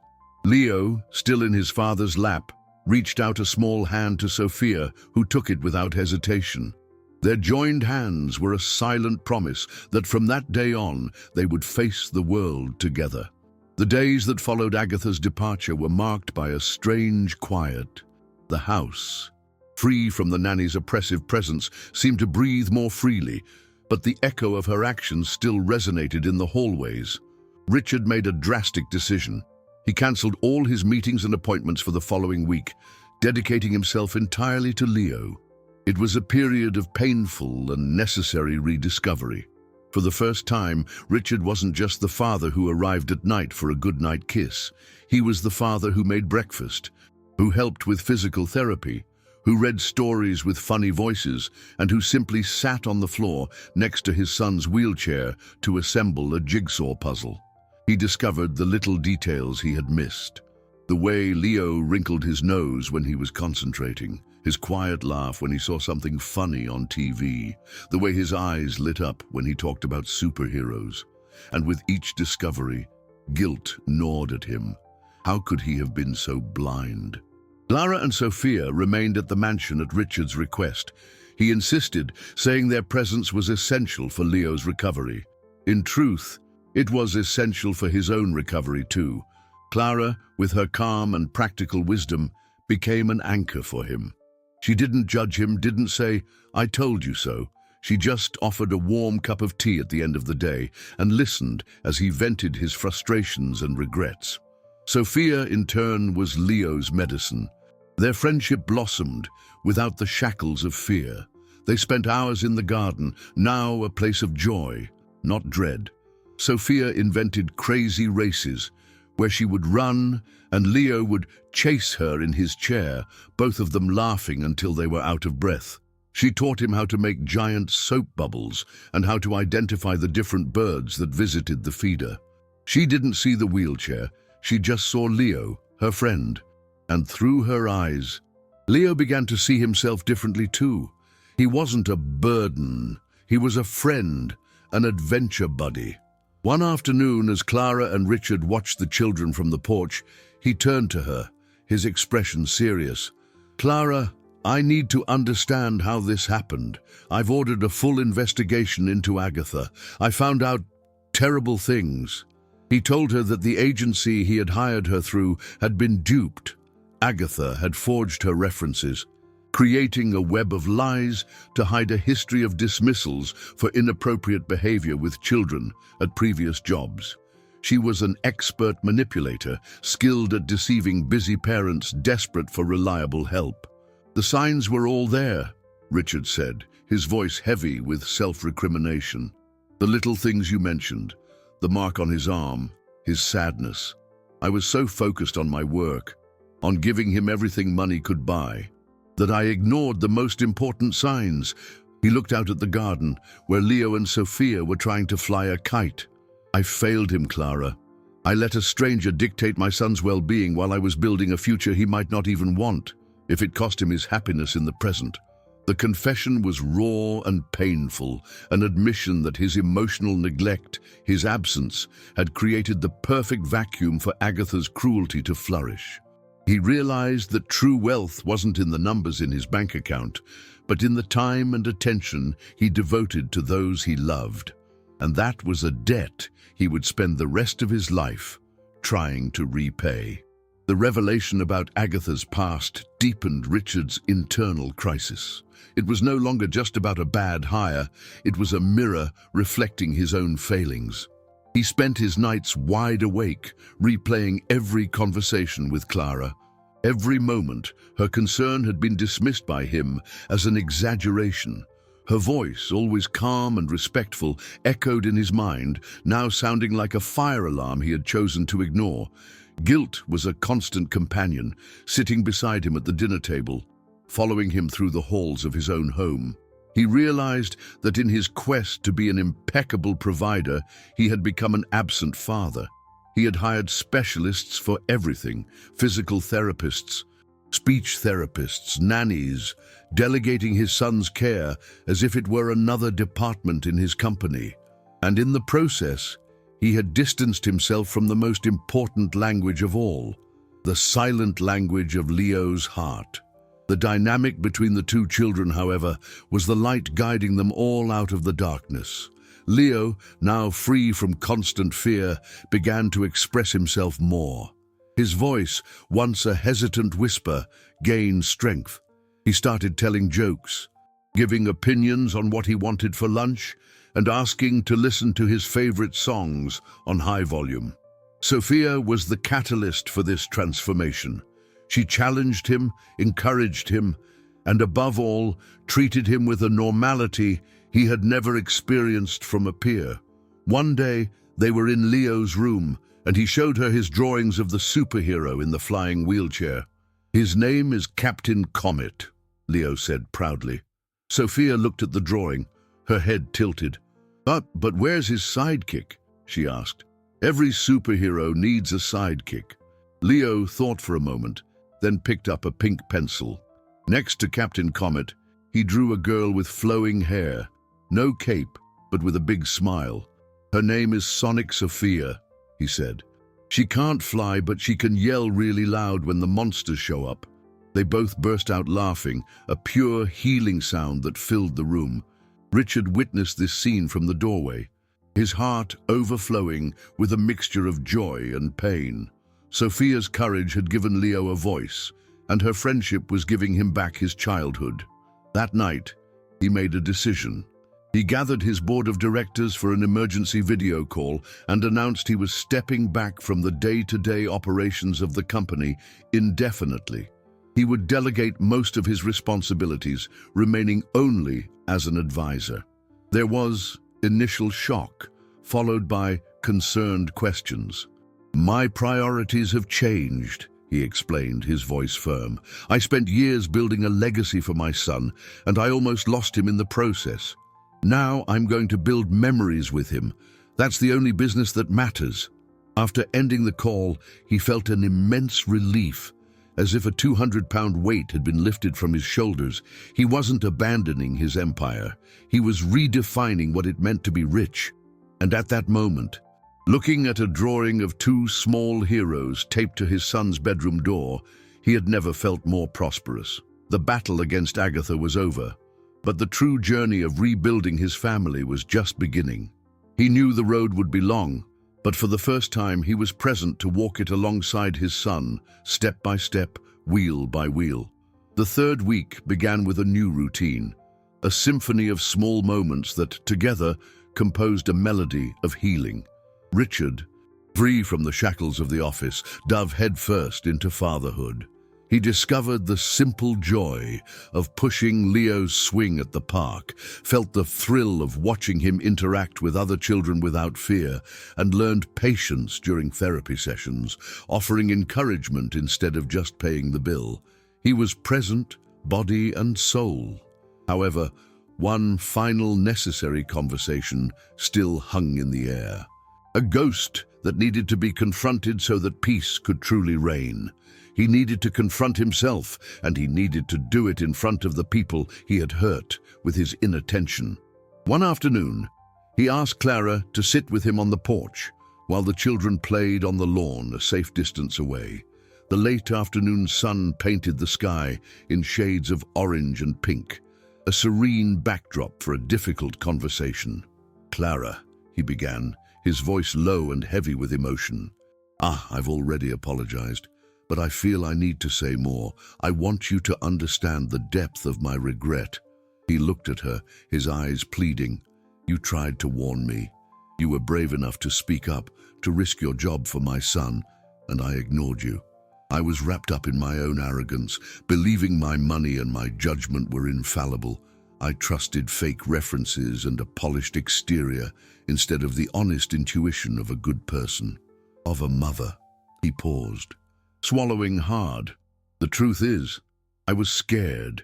Leo, still in his father's lap, reached out a small hand to Sophia, who took it without hesitation. Their joined hands were a silent promise that from that day on they would face the world together. The days that followed Agatha's departure were marked by a strange quiet. The house, free from the nanny's oppressive presence, seemed to breathe more freely, but the echo of her actions still resonated in the hallways. Richard made a drastic decision. He cancelled all his meetings and appointments for the following week, dedicating himself entirely to Leo. It was a period of painful and necessary rediscovery. For the first time, Richard wasn't just the father who arrived at night for a goodnight kiss. He was the father who made breakfast, who helped with physical therapy, who read stories with funny voices, and who simply sat on the floor next to his son's wheelchair to assemble a jigsaw puzzle. He discovered the little details he had missed. The way Leo wrinkled his nose when he was concentrating, his quiet laugh when he saw something funny on TV, the way his eyes lit up when he talked about superheroes. And with each discovery, guilt gnawed at him. How could he have been so blind? Clara and Sophia remained at the mansion at Richard's request. He insisted, saying their presence was essential for Leo's recovery. In truth, it was essential for his own recovery too. Clara, with her calm and practical wisdom, became an anchor for him. She didn't judge him, didn't say, "I told you so." She just offered a warm cup of tea at the end of the day and listened as he vented his frustrations and regrets. Sophia, in turn, was Leo's medicine. Their friendship blossomed without the shackles of fear. They spent hours in the garden, now a place of joy, not dread. Sophia invented crazy races where she would run and Leo would chase her in his chair, both of them laughing until they were out of breath. She taught him how to make giant soap bubbles and how to identify the different birds that visited the feeder. She didn't see the wheelchair, she just saw Leo, her friend. And through her eyes, Leo began to see himself differently too. He wasn't a burden, he was a friend, an adventure buddy. One afternoon, as Clara and Richard watched the children from the porch, he turned to her, his expression serious. "Clara, I need to understand how this happened. I've ordered a full investigation into Agatha. I found out terrible things." He told her that the agency he had hired her through had been duped. Agatha had forged her references, creating a web of lies to hide a history of dismissals for inappropriate behavior with children at previous jobs. She was an expert manipulator, skilled at deceiving busy parents desperate for reliable help. "The signs were all there," Richard said, his voice heavy with self-recrimination. "The little things you mentioned, the mark on his arm, his sadness. I was so focused on my work, on giving him everything money could buy, that I ignored the most important signs." He looked out at the garden, where Leo and Sophia were trying to fly a kite. "I failed him, Clara. I let a stranger dictate my son's well-being while I was building a future he might not even want, if it cost him his happiness in the present." The confession was raw and painful, an admission that his emotional neglect, his absence, had created the perfect vacuum for Agatha's cruelty to flourish. He realized that true wealth wasn't in the numbers in his bank account, but in the time and attention he devoted to those he loved. And that was a debt he would spend the rest of his life trying to repay. The revelation about Agatha's past deepened Richard's internal crisis. It was no longer just about a bad hire, it was a mirror reflecting his own failings. He spent his nights wide awake, replaying every conversation with Clara. Every moment, her concern had been dismissed by him as an exaggeration. Her voice, always calm and respectful, echoed in his mind, now sounding like a fire alarm he had chosen to ignore. Guilt was a constant companion, sitting beside him at the dinner table, following him through the halls of his own home. He realized that in his quest to be an impeccable provider, he had become an absent father. He had hired specialists for everything: physical therapists, speech therapists, nannies, delegating his son's care as if it were another department in his company. And in the process, he had distanced himself from the most important language of all, the silent language of Leo's heart. The dynamic between the two children, however, was the light guiding them all out of the darkness. Leo, now free from constant fear, began to express himself more. His voice, once a hesitant whisper, gained strength. He started telling jokes, giving opinions on what he wanted for lunch, and asking to listen to his favorite songs on high volume. Sophia was the catalyst for this transformation. She challenged him, encouraged him, and above all, treated him with a normality he had never experienced from a peer. One day, they were in Leo's room, and he showed her his drawings of the superhero in the flying wheelchair. "His name is Captain Comet," Leo said proudly. Sophia looked at the drawing, her head tilted. But where's his sidekick?" she asked. "Every superhero needs a sidekick." Leo thought for a moment, then picked up a pink pencil. Next to Captain Comet, he drew a girl with flowing hair, no cape, but with a big smile. "Her name is Sonic Sophia," he said. "She can't fly, but she can yell really loud when the monsters show up." They both burst out laughing, a pure healing sound that filled the room. Richard witnessed this scene from the doorway, his heart overflowing with a mixture of joy and pain. Sophia's courage had given Leo a voice, and her friendship was giving him back his childhood. That night, he made a decision. He gathered his board of directors for an emergency video call and announced he was stepping back from the day-to-day operations of the company indefinitely. He would delegate most of his responsibilities, remaining only as an advisor. There was initial shock, followed by concerned questions. "My priorities have changed," he explained, his voice firm. "I spent years building a legacy for my son, and I almost lost him in the process. Now I'm going to build memories with him. That's the only business that matters." After ending the call, he felt an immense relief, as if a 200-pound weight had been lifted from his shoulders. He wasn't abandoning his empire. He was redefining what it meant to be rich. And at that moment, looking at a drawing of two small heroes taped to his son's bedroom door, he had never felt more prosperous. The battle against Agatha was over, but the true journey of rebuilding his family was just beginning. He knew the road would be long, but for the first time he was present to walk it alongside his son, step by step, wheel by wheel. The third week began with a new routine, a symphony of small moments that, together, composed a melody of healing. Richard, free from the shackles of the office, dove headfirst into fatherhood. He discovered the simple joy of pushing Leo's swing at the park, felt the thrill of watching him interact with other children without fear, and learned patience during therapy sessions, offering encouragement instead of just paying the bill. He was present, body and soul. However, one final necessary conversation still hung in the air. A ghost that needed to be confronted so that peace could truly reign. He needed to confront himself, and he needed to do it in front of the people he had hurt with his inattention. One afternoon, he asked Clara to sit with him on the porch, while the children played on the lawn a safe distance away. The late afternoon sun painted the sky in shades of orange and pink, a serene backdrop for a difficult conversation. "Clara," he began, his voice low and heavy with emotion. "I've already apologized. But I feel I need to say more. I want you to understand the depth of my regret." He looked at her, his eyes pleading. "You tried to warn me. You were brave enough to speak up, to risk your job for my son, and I ignored you. I was wrapped up in my own arrogance, believing my money and my judgment were infallible. I trusted fake references and a polished exterior instead of the honest intuition of a good person, of a mother." He paused, swallowing hard. "The truth is, I was scared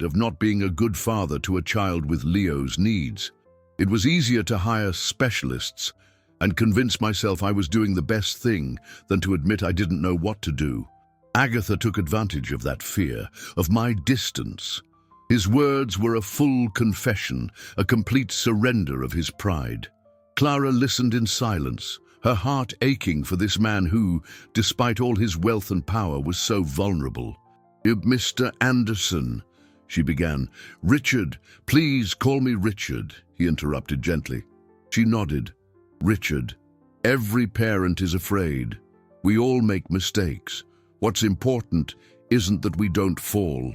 of not being a good father to a child with Leo's needs. It was easier to hire specialists and convince myself I was doing the best thing than to admit I didn't know what to do. Agatha took advantage of that fear, of my distance." His words were a full confession, a complete surrender of his pride. Clara listened in silence, her heart aching for this man who, despite all his wealth and power, was so vulnerable. "Mr. Anderson," she began. "Richard, please call me Richard," he interrupted gently. She nodded. "Richard, every parent is afraid. We all make mistakes. What's important isn't that we don't fall,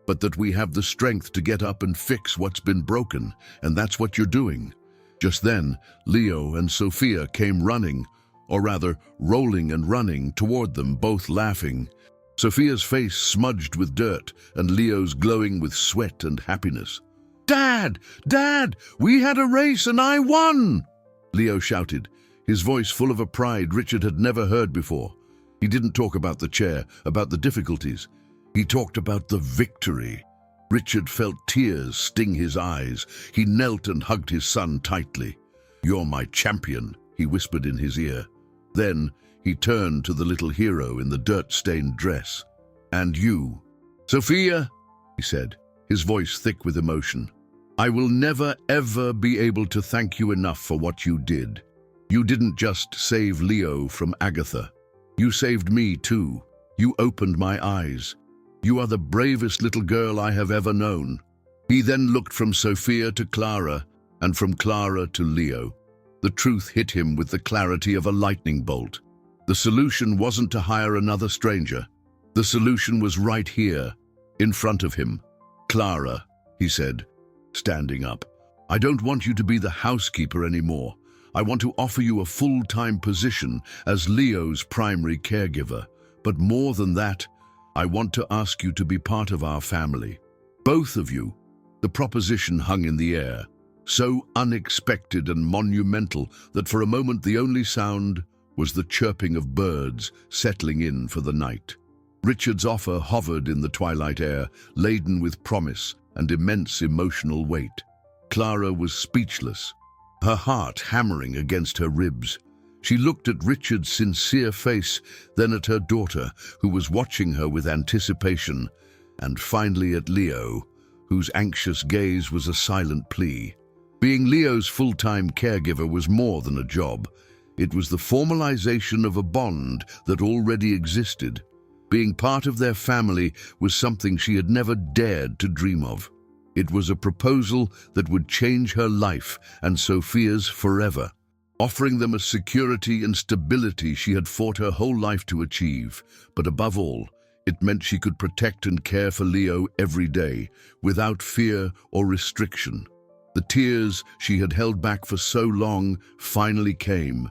but that we have the strength to get up and fix what's been broken, and that's what you're doing." Just then, Leo and Sophia came running, or rather, rolling and running toward them, both laughing. Sophia's face smudged with dirt, and Leo's glowing with sweat and happiness. "Dad! Dad! We had a race and I won!" Leo shouted, his voice full of a pride Richard had never heard before. He didn't talk about the chair, about the difficulties. He talked about the victory. Richard felt tears sting his eyes. He knelt and hugged his son tightly. "You're my champion," he whispered in his ear. Then he turned to the little hero in the dirt-stained dress. "And you, Sophia," he said, his voice thick with emotion. "I will never, ever be able to thank you enough for what you did. You didn't just save Leo from Agatha. You saved me too. You opened my eyes. You are the bravest little girl I have ever known." He then looked from Sophia to Clara, and from Clara to Leo. The truth hit him with the clarity of a lightning bolt. The solution wasn't to hire another stranger. The solution was right here, in front of him. "Clara," he said, standing up, "I don't want you to be the housekeeper anymore. I want to offer you a full-time position as Leo's primary caregiver. But more than that, I want to ask you to be part of our family. Both of you." The proposition hung in the air, so unexpected and monumental that for a moment the only sound was the chirping of birds settling in for the night. Richard's offer hovered in the twilight air, laden with promise and immense emotional weight. Clara was speechless, her heart hammering against her ribs. She looked at Richard's sincere face, then at her daughter, who was watching her with anticipation, and finally at Leo, whose anxious gaze was a silent plea. Being Leo's full-time caregiver was more than a job. It was the formalization of a bond that already existed. Being part of their family was something she had never dared to dream of. It was a proposal that would change her life and Sophia's forever, offering them a security and stability she had fought her whole life to achieve. But above all, it meant she could protect and care for Leo every day, without fear or restriction. The tears she had held back for so long finally came,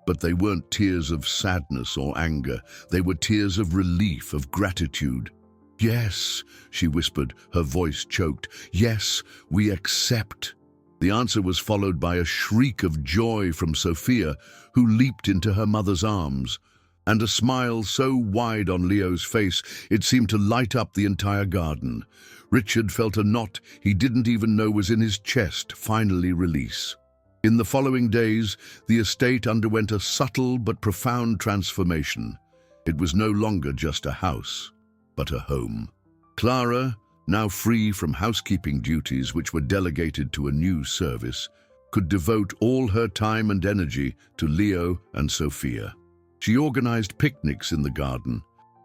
but they weren't tears of sadness or anger. They were tears of relief, of gratitude. "Yes," she whispered, her voice choked. "Yes, we accept." The answer was followed by a shriek of joy from Sophia, who leaped into her mother's arms, and a smile so wide on Leo's face it seemed to light up the entire garden. Richard felt a knot he didn't even know was in his chest finally release. In the following days, the estate underwent a subtle but profound transformation. It was no longer just a house, but a home. Clara, now free from housekeeping duties which were delegated to a new service, could devote all her time and energy to Leo and Sophia. She organized picnics in the garden,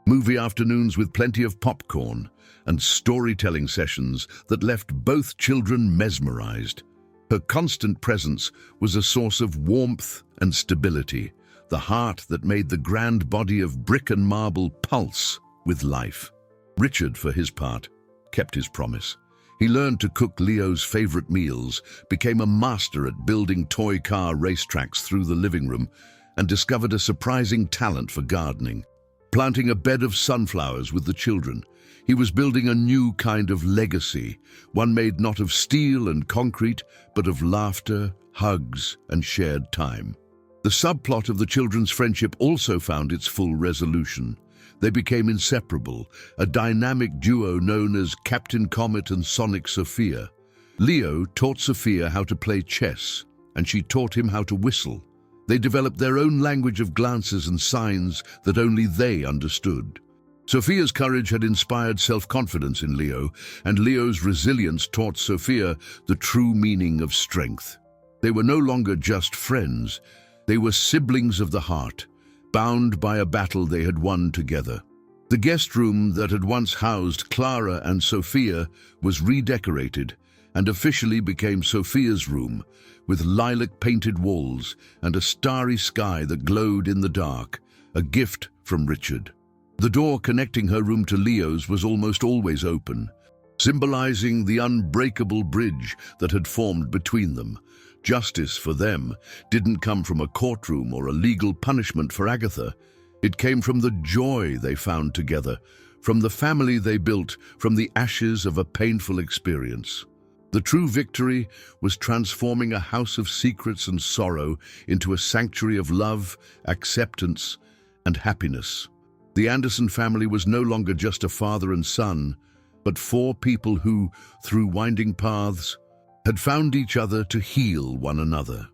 movie afternoons with plenty of popcorn, and storytelling sessions that left both children mesmerized. Her constant presence was a source of warmth and stability, the heart that made the grand body of brick and marble pulse with life. Richard, for his part, kept his promise. He learned to cook Leo's favorite meals, became a master at building toy car racetracks through the living room, and discovered a surprising talent for gardening. Planting a bed of sunflowers with the children, he was building a new kind of legacy, one made not of steel and concrete, but of laughter, hugs, and shared time. The subplot of the children's friendship also found its full resolution. They became inseparable, a dynamic duo known as Captain Comet and Sonic Sophia. Leo taught Sophia how to play chess, and she taught him how to whistle. They developed their own language of glances and signs that only they understood. Sophia's courage had inspired self-confidence in Leo, and Leo's resilience taught Sophia the true meaning of strength. They were no longer just friends. They were siblings of the heart, bound by a battle they had won together. The guest room that had once housed Clara and Sophia was redecorated and officially became Sophia's room, with lilac-painted walls and a starry sky that glowed in the dark, a gift from Richard. The door connecting her room to Leo's was almost always open, symbolizing the unbreakable bridge that had formed between them. Justice for them didn't come from a courtroom or a legal punishment for Agatha. It came from the joy they found together, from the family they built, from the ashes of a painful experience. The true victory was transforming a house of secrets and sorrow into a sanctuary of love, acceptance, and happiness. The Anderson family was no longer just a father and son, but four people who, through winding paths, had found each other to heal one another.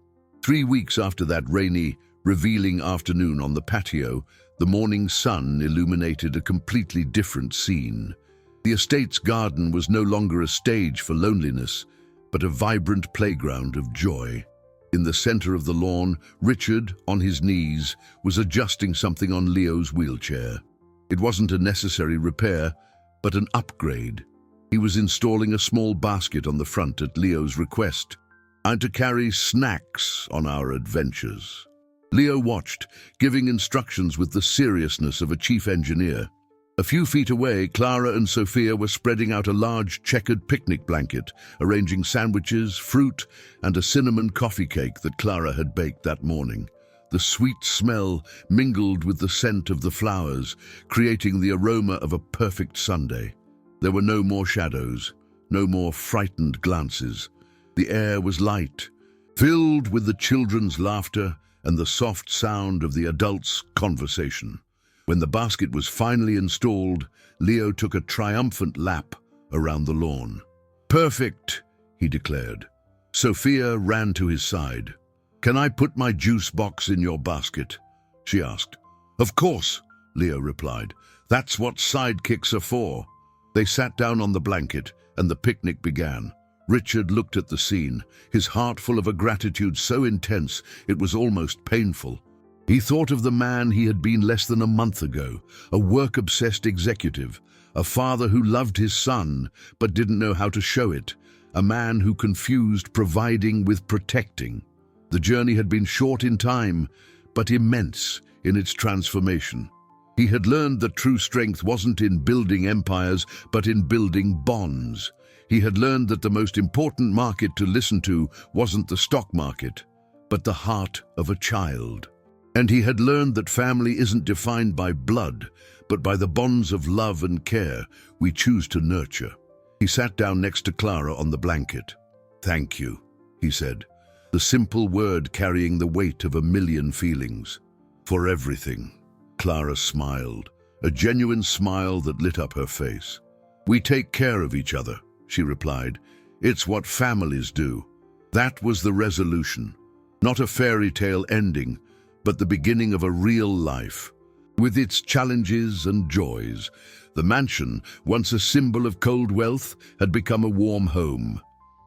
3 weeks after that rainy, revealing afternoon on the patio, the morning sun illuminated a completely different scene. The estate's garden was no longer a stage for loneliness, but a vibrant playground of joy. In the center of the lawn, Richard, on his knees, was adjusting something on Leo's wheelchair. It wasn't a necessary repair, but an upgrade. He was installing a small basket on the front at Leo's request, and to carry snacks on our adventures. Leo watched, giving instructions with the seriousness of a chief engineer. A few feet away, Clara and Sophia were spreading out a large checkered picnic blanket, arranging sandwiches, fruit, and a cinnamon coffee cake that Clara had baked that morning. The sweet smell mingled with the scent of the flowers, creating the aroma of a perfect Sunday. There were no more shadows, no more frightened glances. The air was light, filled with the children's laughter and the soft sound of the adults' conversation. When the basket was finally installed, Leo took a triumphant lap around the lawn. "Perfect," he declared. Sophia ran to his side. "Can I put my juice box in your basket?" she asked. "Of course," Leo replied. "That's what sidekicks are for." They sat down on the blanket, and the picnic began. Richard looked at the scene, his heart full of a gratitude so intense it was almost painful. He thought of the man he had been less than a month ago, a work-obsessed executive, a father who loved his son but didn't know how to show it, a man who confused providing with protecting. The journey had been short in time, but immense in its transformation. He had learned that true strength wasn't in building empires, but in building bonds. He had learned that the most important market to listen to wasn't the stock market, but the heart of a child. And he had learned that family isn't defined by blood, but by the bonds of love and care we choose to nurture. He sat down next to Clara on the blanket. "Thank you," he said, the simple word carrying the weight of a million feelings. "For everything." Clara smiled, a genuine smile that lit up her face. "We take care of each other," she replied. "It's what families do." That was the resolution. Not a fairy tale ending, but the beginning of a real life. With its challenges and joys, the mansion, once a symbol of cold wealth, had become a warm home.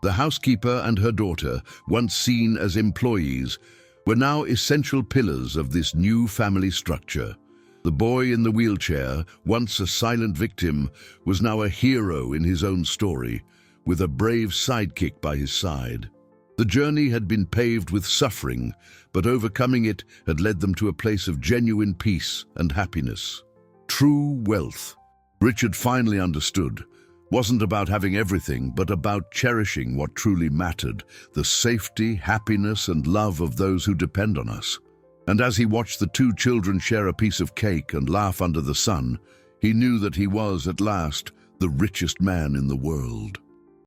The housekeeper and her daughter, once seen as employees, were now essential pillars of this new family structure. The boy in the wheelchair, once a silent victim, was now a hero in his own story, with a brave sidekick by his side. The journey had been paved with suffering, but overcoming it had led them to a place of genuine peace and happiness. True wealth, Richard finally understood, wasn't about having everything, but about cherishing what truly mattered, the safety, happiness, and love of those who depend on us. And as he watched the two children share a piece of cake and laugh under the sun, he knew that he was, at last, the richest man in the world.